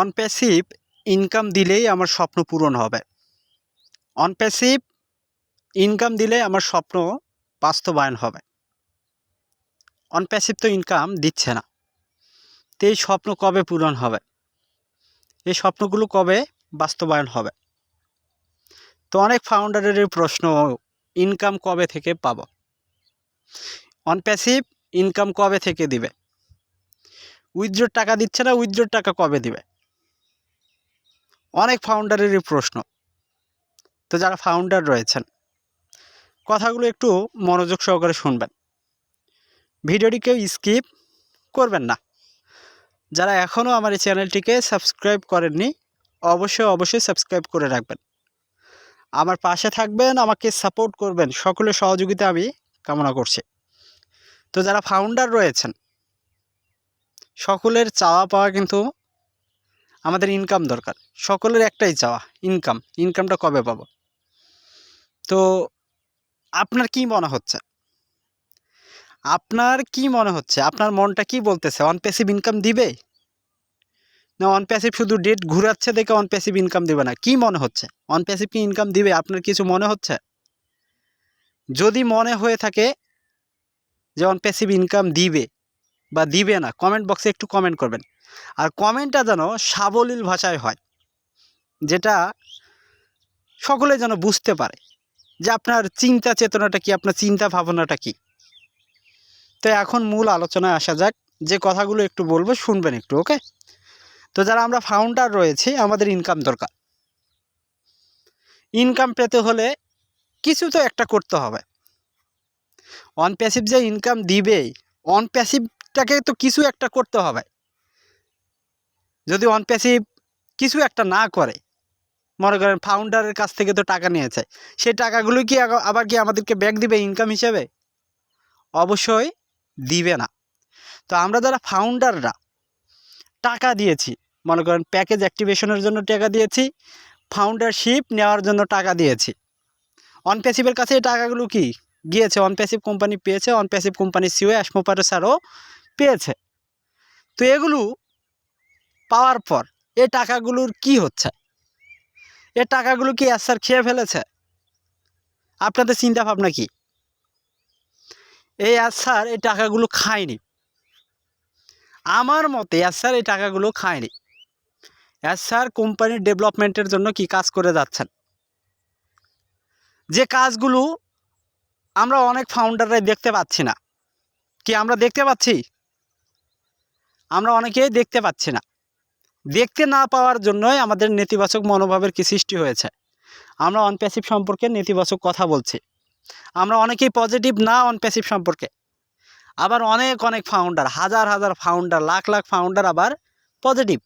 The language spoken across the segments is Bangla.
অন প্যাসিভ ইনকাম দিলেই আমার স্বপ্ন পূরণ হবে। অন প্যাসিভ ইনকাম দিলে আমার স্বপ্ন বাস্তবায়ন হবে। অন প্যাসিভ তো ইনকাম দিচ্ছে না, তো এই স্বপ্ন কবে পূরণ হবে? এই স্বপ্নগুলো কবে বাস্তবায়ন হবে? তো অনেক ফাউন্ডারের এই প্রশ্ন, ইনকাম কবে থেকে পাবো? অন প্যাসিভ ইনকাম কবে থেকে দিবে? উইথড্রর টাকা দিচ্ছে না, উইথড্রর টাকা কবে দিবে? অনেক ফাউন্ডারের এই প্রশ্ন। তো যারা ফাউন্ডার রয়েছেন, কথাগুলো একটু মনোযোগ সহকারে শুনবেন। ভিডিওটি কেউ স্কিপ করবেন না। যারা এখনও আমার এই চ্যানেলটিকে সাবস্ক্রাইব করেননি, অবশ্যই সাবস্ক্রাইব করে রাখবেন। আমার পাশে থাকবেন, আমাকে সাপোর্ট করবেন, সকলের সহযোগিতা আমি কামনা করছি। তো যারা ফাউন্ডার রয়েছেন, সকলের চাওয়া পাওয়া কিন্তু আমাদের ইনকাম দরকার। সকলের একটাই চাওয়া, ইনকামটা কবে পাবো? তো আপনার কি মনে হচ্ছে? আপনার মনটা কি বলতেছে? অন প্যাসিভ ইনকাম দিবে, না অন প্যাসিভ শুধু ডেট ঘুরাচ্ছে দেখে অন প্যাসিভ ইনকাম দিবে না? কি মনে হচ্ছে? অন প্যাসিভ কি ইনকাম দিবে? আপনার কিছু মনে হচ্ছে? যদি মনে হয়ে থাকে যে অন প্যাসিভ ইনকাম দিবে বা দিবে না, কমেন্ট বক্সে একটু কমেন্ট করবেন। আর কমেন্টটা যেন সাবলীল ভাষায় হয়, যেটা সকলে যেন বুঝতে পারে যে আপনার চিন্তা চেতনাটা কি, আপনার চিন্তা ভাবনাটা কি। তো এখন মূল আলোচনায় আসা যাক। যে কথাগুলো একটু বলবো শুনবেন একটু, ওকে? তো যারা আমরা ফাউন্ডার রয়েছি, আমাদের ইনকাম দরকার। ইনকাম পেতে হলে কিছু তো একটা করতে হবে। অন প্যাসিভ যে ইনকাম দিবে, অন প্যাসিভটাকে তো কিছু একটা করতে হবে। যদি অন প্যাসিভ কিছু একটা না করে, মনে করেন ফাউন্ডারের কাছ থেকে তো টাকা নিয়েছে, সেই টাকাগুলো কি আবার কি আমাদেরকে ব্যাক দিবে ইনকাম হিসেবে? অবশ্যই দিবে না। তো আমরা যারা ফাউন্ডাররা টাকা দিয়েছি, মনে করেন প্যাকেজ অ্যাক্টিভেশনের জন্য টাকা দিয়েছি, ফাউন্ডারশিপ নেওয়ার জন্য টাকা দিয়েছি, অন প্যাসিভের কাছে এই টাকাগুলো কি গিয়েছে? অন প্যাসিভ কোম্পানি পেয়েছে, অন প্যাসিভ কোম্পানির সিও অ্যাসমোপারো স্যারও পেয়েছে। তো এগুলো পাওয়ার পর এই টাকাগুলোর কি হচ্ছে? এই টাকাগুলো কি স্যার খেয়ে ফেলেছে? আপনাদের চিন্তা ভাবনা কি? এই স্যার এই টাকাগুলো খায়নি। আমার মতে স্যার এই টাকাগুলো খায়নি। স্যার কোম্পানির ডেভেলপমেন্টের জন্য কি কাজ করে যাচ্ছেন, যে কাজগুলো আমরা অনেক ফাউন্ডাররাই দেখতে পাচ্ছি না। কি আমরা দেখতে পাচ্ছি? আমরা অনেকেই দেখতে পাচ্ছি না। দেখতে না পাওয়ার জন্যই আমাদের নেতিবাচক মনোভাবের কি সৃষ্টি হয়েছে। আমরা অন প্যাসিভ সম্পর্কে নেতিবাচক কথা বলছি। আমরা অনেকেই পজিটিভ না অন প্যাসিভ সম্পর্কে। আবার অনেক ফাউন্ডার, হাজার ফাউন্ডার, লাখ ফাউন্ডার আবার পজিটিভ।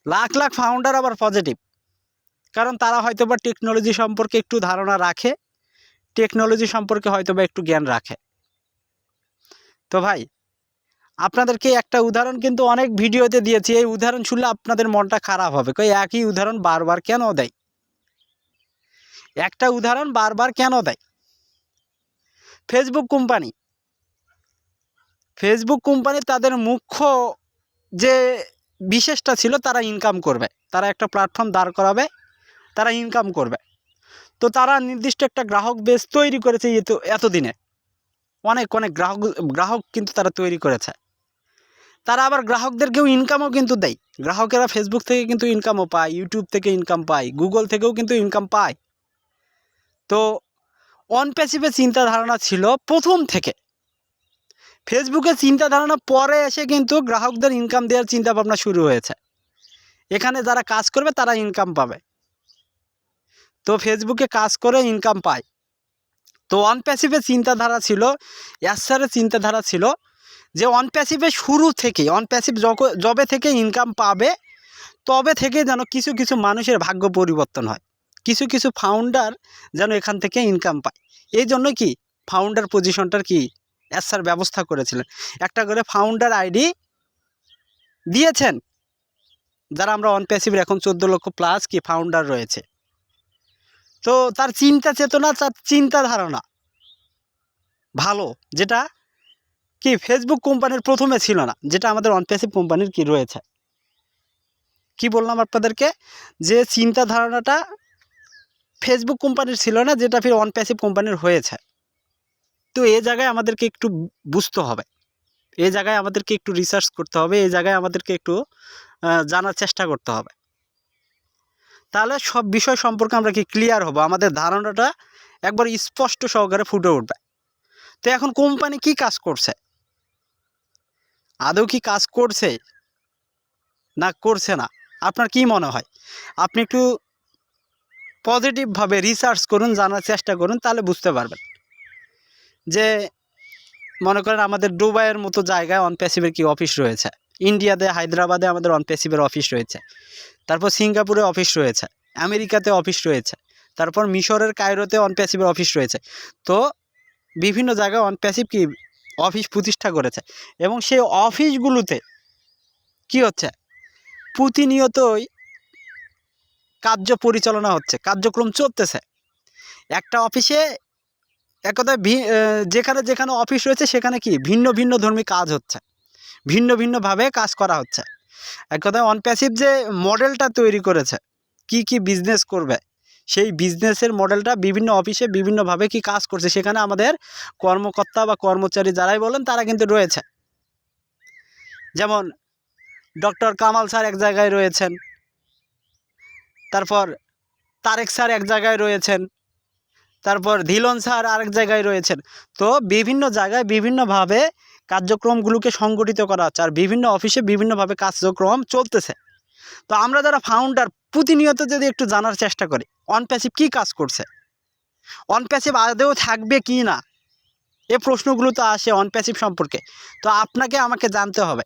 লাখ ফাউন্ডার আবার পজিটিভ, কারণ তারা হয়তোবা টেকনোলজি সম্পর্কে একটু ধারণা রাখে, টেকনোলজি সম্পর্কে হয়তোবা একটু জ্ঞান রাখে। তো ভাই, আপনাদেরকে একটা উদাহরণ কিন্তু অনেক ভিডিওতে দিয়েছি। এই উদাহরণ শুনলে আপনাদের মনটা খারাপ হবে, কই একই উদাহরণ বারবার কেন দেয়? একটা উদাহরণ বারবার কেন দেয়? ফেসবুক কোম্পানি তাদের মুখ্য যে বিশেষটা ছিল, তারা ইনকাম করবে, তারা একটা প্ল্যাটফর্ম দাঁড় করাবে, তারা ইনকাম করবে। তো তারা নির্দিষ্ট একটা গ্রাহক বেস তৈরি করেছে। এতদিনে অনেক গ্রাহক কিন্তু তারা তৈরি করেছে। তারা আবার গ্রাহকদেরকেও ইনকামও কিন্তু দেয়। গ্রাহকেরা ফেসবুক থেকে কিন্তু ইনকামও পায়, ইউটিউব থেকে ইনকাম পায়, গুগল থেকেও কিন্তু ইনকাম পায়। তো অন প্যাসিভের চিন্তা ধারণা ছিল প্রথম থেকে। ফেসবুকের চিন্তা ধারণা পরে এসে কিন্তু গ্রাহকদের ইনকাম দেওয়ার চিন্তা ভাবনা শুরু হয়েছে। এখানে যারা কাজ করবে তারা ইনকাম পাবে। তো ফেসবুকে কাজ করে ইনকাম পায়। তো অন প্যাসিভের চিন্তাধারা ছিল, স্যারের চিন্তাধারা ছিল যে অন প্যাসিভের শুরু থেকে, অন প্যাসিভ যবে থেকে ইনকাম পাবে তবে থেকে যেন কিছু মানুষের ভাগ্য পরিবর্তন হয়, কিছু ফাউন্ডার যেন এখান থেকে ইনকাম পায়। এই জন্য কি ফাউন্ডার পজিশনটার কি স্যার ব্যবস্থা করেছিলেন। একটা করে ফাউন্ডার আইডি দিয়েছেন। যারা আমরা অন প্যাসিভের এখন 14 লক্ষ প্লাস কি ফাউন্ডার রয়েছে। তো তার চিন্তা চেতনা, তার চিন্তা ধারণা ভালো, যেটা কি ফেসবুক কোম্পানির প্রথমে ছিল না, যেটা আমাদের অন প্যাসিভ কোম্পানির কি রয়েছে। কি বললাম আপনাদেরকে, যে চিন্তা ধারণাটা ফেসবুক কোম্পানির ছিল না, যেটা ফির অন প্যাসিভ কোম্পানির হয়েছে। তো এই জায়গায় আমাদেরকে একটু বুঝতে হবে, এই জায়গায় আমাদেরকে একটু রিসার্চ করতে হবে, এই জায়গায় আমাদেরকে একটু জানার চেষ্টা করতে হবে। তাহলে সব বিষয় সম্পর্কে আমরা কি ক্লিয়ার হব, আমাদের ধারণাটা একবার স্পষ্ট সহকারে ফুটে উঠবে। তো এখন কোম্পানি কি কাজ করছে, আদৌ কি কাজ করছে না করছে না, আপনার কি মনে হয়? আপনি একটু পজিটিভভাবে রিসার্চ করুন, জানার চেষ্টা করুন, তাহলে বুঝতে পারবেন। যে মনে করেন আমাদের দুবাইয়ের মতো জায়গায় অন প্যাসিভের কি অফিস রয়েছে, ইন্ডিয়াতে হায়দ্রাবাদে আমাদের অন প্যাসিভের অফিস রয়েছে, তারপর সিঙ্গাপুরে অফিস রয়েছে, আমেরিকাতে অফিস রয়েছে, তারপর মিশরের কায়রোতে অন প্যাসিভের অফিস রয়েছে। তো বিভিন্ন জায়গায় অন প্যাসিভ কি অফিস প্রতিষ্ঠা করেছে, এবং সেই অফিসগুলোতে কি হচ্ছে, প্রতিনিয়তই কার্য পরিচালনা হচ্ছে, কার্যক্রম চলতেছে। একটা অফিসে এক কথায় যেখানে যেখানে অফিস রয়েছে সেখানে কি ভিন্ন ভিন্ন ধর্মী কাজ হচ্ছে, ভিন্ন ভিন্নভাবে কাজ করা হচ্ছে। এক কথায় অন প্যাসিভ যে মডেলটা তৈরি করেছে, কি কি বিজনেস করবে, সেই বিজনেসের মডেলটা বিভিন্ন অফিসে বিভিন্নভাবে কি কাজ করছে, সেখানে আমাদের কর্মকর্তা বা কর্মচারী যারাই বলেন তারা কিন্তু রয়েছে। যেমন ডক্টর কামাল স্যার এক জায়গায় রয়েছেন, তারপর তারেক স্যার এক জায়গায় রয়েছেন, তারপর ধিলন স্যার আরেক জায়গায় রয়েছেন। তো বিভিন্ন জায়গায় বিভিন্নভাবে কার্যক্রমগুলোকে সংগঠিত করা হচ্ছে, আর বিভিন্ন অফিসে বিভিন্নভাবে কার্যক্রম চলতেছে। তো আমরা যারা ফাউন্ডার প্রতিনিয়ত যদি একটু জানার চেষ্টা করি অন প্যাসিভ কী কাজ করছে, অন প্যাসিভ আদৌ থাকবে কি না, এ প্রশ্নগুলো তো আসে অন প্যাসিভ সম্পর্কে। তো আপনাকে আমাকে জানতে হবে,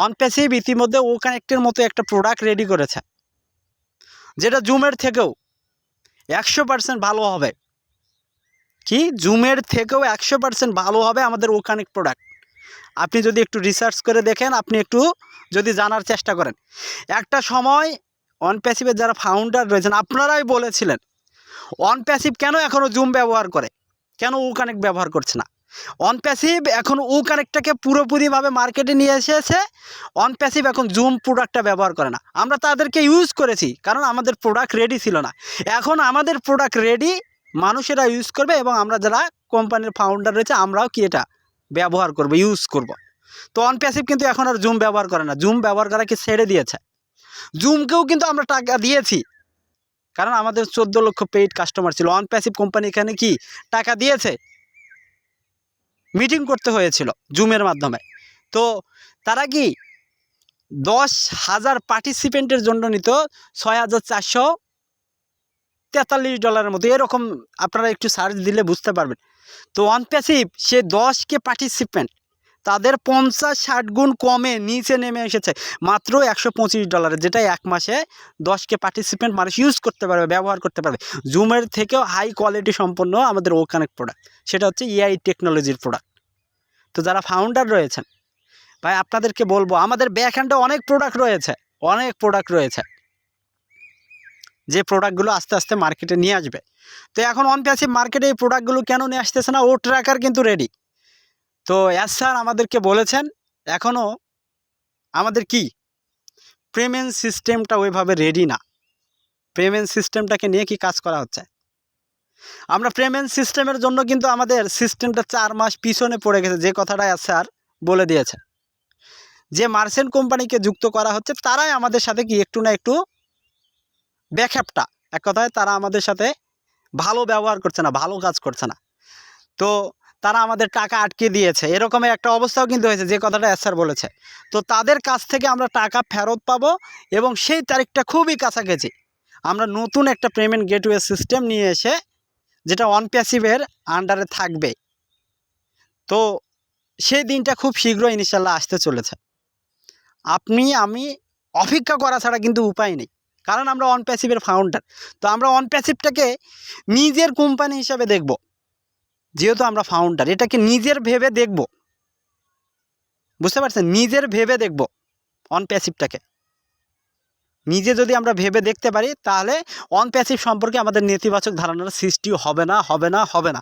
অন প্যাসিভ ইতিমধ্যে ও কানেক্টের মতো একটা প্রোডাক্ট রেডি করেছে, যেটা জুমের থেকেও 100% ভালো হবে। কি জুমের থেকেও 100% ভালো হবে আমাদের ও কানেক্ট প্রোডাক্ট। আপনি যদি একটু রিসার্চ করে দেখেন, আপনি একটু যদি জানার চেষ্টা করেন, একটা সময় অন প্যাসিভের যারা ফাউন্ডার রয়েছেন আপনারাই বলেছিলেন অন প্যাসিভ কেন এখনও জুম ব্যবহার করে, কেন ও কানেক্ট ব্যবহার করছে না। অন প্যাসিভ এখন ও কানেক্টটাকে পুরোপুরিভাবে মার্কেটে নিয়ে এসেছে, অন প্যাসিভ এখন জুম প্রোডাক্টটা ব্যবহার করে না। আমরা তাদেরকে ইউজ করেছি কারণ আমাদের প্রোডাক্ট রেডি ছিল না, এখন আমাদের প্রোডাক্ট রেডি, মানুষেরা ইউজ করবে, এবং আমরা যারা কোম্পানির ফাউন্ডার রয়েছে আমরাও কি এটা ব্যবহার করব, ইউজ করব। তো অন প্যাসিভ কিন্তু এখন আর জুম ব্যবহার করে না, জুম ব্যবহার করা কি ছেড়ে দিয়েছে। জুমকেও কিন্তু আমরা টাকা দিয়েছি, কারণ আমাদের 14 লক্ষ পেইড কাস্টমার ছিল। অন প্যাসিভ কোম্পানি এখানে কি টাকা দিয়েছে, মিটিং করতে হয়েছিল জুমের মাধ্যমে। তো তারা কি 10,000 পার্টিসিপেন্টের জন্য নিত $6,443 মতো, এরকম আপনারা একটু সার্চ দিলে বুঝতে পারবেন। তো অন প্যাসিভ সে 10কে পার্টিসিপেন্ট তাদের 50-60 গুণ কমে নিচে নেমে এসেছে মাত্র $125, যেটা এক মাসে 10কে পার্টিসিপেন্ট মানুষ ইউজ করতে পারবে, ব্যবহার করতে পারবে। জুমের থেকেও হাই কোয়ালিটি সম্পন্ন আমাদের ও কানেক্ট প্রোডাক্ট, সেটা হচ্ছে এআই টেকনোলজির প্রোডাক্ট। তো যারা ফাউন্ডার রয়েছেন ভাই, আপনাদেরকে বলবো আমাদের ব্যাকহ্যান্ডে অনেক প্রোডাক্ট রয়েছে, অনেক প্রোডাক্ট রয়েছে, যে প্রোডাক্টগুলো আস্তে আস্তে মার্কেটে নিয়ে আসবে। তো এখন অন প্যাসিভ মার্কেটে এই প্রোডাক্টগুলো কেন নিয়ে আসতেছে না, ও ট্র্যাকার কিন্তু রেডি। তো স্যার আমাদেরকে বলেছেন এখনও আমাদের কি পেমেন্ট সিস্টেমটা ওইভাবে রেডি না, পেমেন্ট সিস্টেমটাকে নিয়ে কি কাজ করা হচ্ছে। আমরা পেমেন্ট সিস্টেমের জন্য কিন্তু আমাদের সিস্টেমটা 4 মাস পিছনে পড়ে গেছে, যে কথাটা স্যার বলে দিয়েছে। যে মার্চেন্ট কোম্পানিকে যুক্ত করা হচ্ছে তারাই আমাদের সাথে কি একটু না একটু ব্যাকআপটা, এক কথায় তারা আমাদের সাথে ভালো ব্যবহার করছে না, ভালো কাজ করছে না। তো তারা আমাদের টাকা আটকে দিয়েছে, এরকমের একটা অবস্থাও কিন্তু হয়েছে, যে কথাটা স্যার বলেছে। তো তাদের কাছ থেকে আমরা টাকা ফেরত পাবো, এবং সেই তারিখটা খুবই কাছাকাছি আমরা নতুন একটা পেমেন্ট গেটওয়ে সিস্টেম নিয়ে এসে, যেটা অন প্যাসিভের আন্ডারে থাকবে। তো সেই দিনটা খুব শীঘ্রই ইনশাল্লাহ আসতে চলেছে। আপনি আমি অপেক্ষা করা ছাড়া কিন্তু উপায় নেই, কারণ আমরা অন প্যাসিভের ফাউন্ডার। তো আমরা অন প্যাসিভটাকে নিজের কোম্পানি হিসাবে দেখব, যেহেতু আমরা ফাউন্ডার, এটাকে নিজের ভেবে দেখব, বুঝতে পারছেন, নিজের ভেবে দেখব। অন প্যাসিভটাকে নিজে যদি আমরা ভেবে দেখতে পারি, তাহলে অন প্যাসিভ সম্পর্কে আমাদের নেতিবাচক ধারণার সৃষ্টি হবে না, হবে না, হবে না।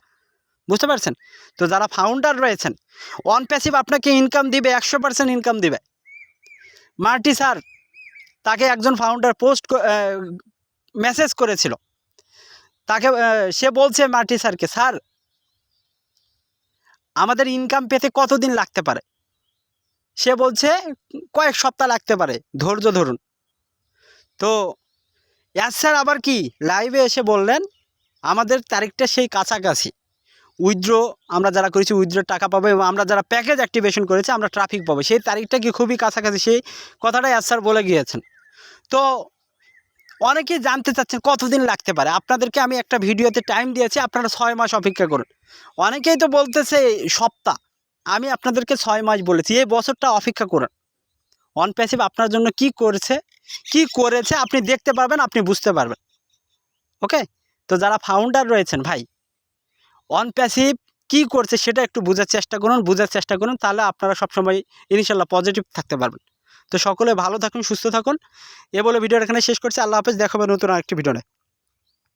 বুঝতে পারছেন। তো যারা ফাউন্ডার রয়েছেন, অন প্যাসিভ আপনাকে ইনকাম দিবে, 100% ইনকাম দিবে। মার্টি স্যার তাকে একজন ফাউন্ডার মেসেজ করেছিল। তাকে সে বলছে মার্টি স্যারকে, স্যার আমাদের ইনকাম পেতে কতদিন লাগতে পারে? সে বলছে কয়েক সপ্তাহ লাগতে পারে, ধৈর্য ধরুন। তো স্যার আবার কি লাইভে এসে বললেন আমাদের তারিখটা সেই কাছাকাছি, উইথড্র আমরা যারা করেছি উইথড্রোর টাকা পাবো, এবং আমরা যারা প্যাকেজ অ্যাক্টিভেশন করেছি আমরা ট্রাফিক পাবো, সেই তারিখটা কি খুবই কাছাকাছি, সেই কথাটাই স্যার বলে গিয়েছেন। তো অনেকেই জানতে চাচ্ছেন কতদিন লাগতে পারে। আপনাদেরকে আমি একটা ভিডিওতে টাইম দিয়েছি, আপনারা 6 মাস অপেক্ষা করুন। অনেকেই তো বলতেছে সপ্তাহ, আমি আপনাদেরকে 6 মাস বলেছি, এই বছরটা অপেক্ষা করুন। অন প্যাসিভ আপনার জন্য কি করেছে আপনি দেখতে পারবেন, আপনি বুঝতে পারবেন। ওকে, তো যারা ফাউন্ডার রয়েছেন ভাই, অন প্যাসিভ কী করছে সেটা একটু বোঝার চেষ্টা করুন, তাহলে আপনারা সবসময় ইনশাল্লাহ পজিটিভ থাকতে পারবেন। তো সকলে ভালো থাকুন, সুস্থ থাকুন, এ বলে ভিডিওটা এখানে শেষ করছি। আল্লাহ হাফেজ, দেখা হবে নতুন আরেকটি ভিডিও।